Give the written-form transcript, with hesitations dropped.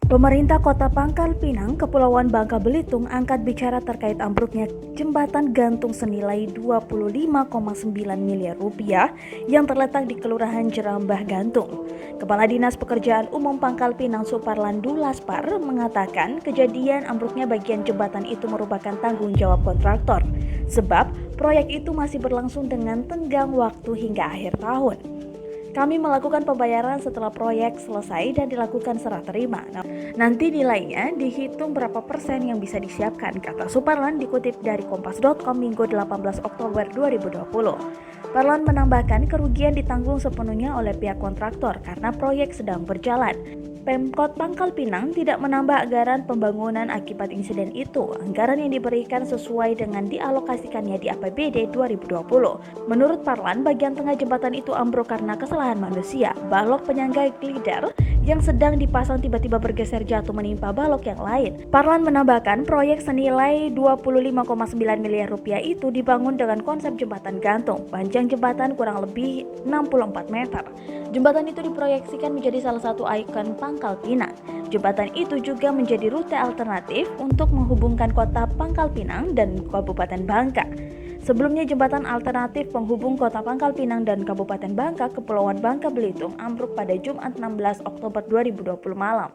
Pemerintah Kota Pangkal Pinang, Kepulauan Bangka Belitung angkat bicara terkait ambruknya jembatan gantung senilai 25,9 miliar rupiah yang terletak di Kelurahan Jerambah Gantung. Kepala Dinas Pekerjaan Umum Pangkal Pinang Suparlandu Laspar mengatakan kejadian ambruknya bagian jembatan itu merupakan tanggung jawab kontraktor, sebab proyek itu masih berlangsung dengan tenggang waktu hingga akhir tahun. Kami melakukan pembayaran setelah proyek selesai dan dilakukan serah terima. Nanti nilainya dihitung berapa persen yang bisa disiapkan, kata Suparlan dikutip dari Kompas.com Minggu 18 Oktober 2020. Parlan menambahkan kerugian ditanggung sepenuhnya oleh pihak kontraktor karena proyek sedang berjalan. Pemkot Pangkal Pinang tidak menambah anggaran pembangunan akibat insiden itu. Anggaran yang diberikan sesuai dengan dialokasikannya di APBD 2020. Menurut Parlan, bagian tengah jembatan itu ambruk karena kesalahan manusia. Balok penyangga glider yang sedang dipasang tiba-tiba bergeser jatuh menimpa balok yang lain. Parlan menambahkan proyek senilai 25,9 miliar rupiah itu dibangun dengan konsep jembatan gantung. Panjang jembatan kurang lebih 64 meter. Jembatan itu diproyeksikan menjadi salah satu ikon Pangkal Pinang. Jembatan itu juga menjadi rute alternatif untuk menghubungkan kota Pangkal Pinang dan Kabupaten Bangka. Sebelumnya jembatan alternatif penghubung kota Pangkal Pinang dan Kabupaten Bangka, Kepulauan Bangka Belitung ambruk pada Jumat 16 Oktober 2020 malam.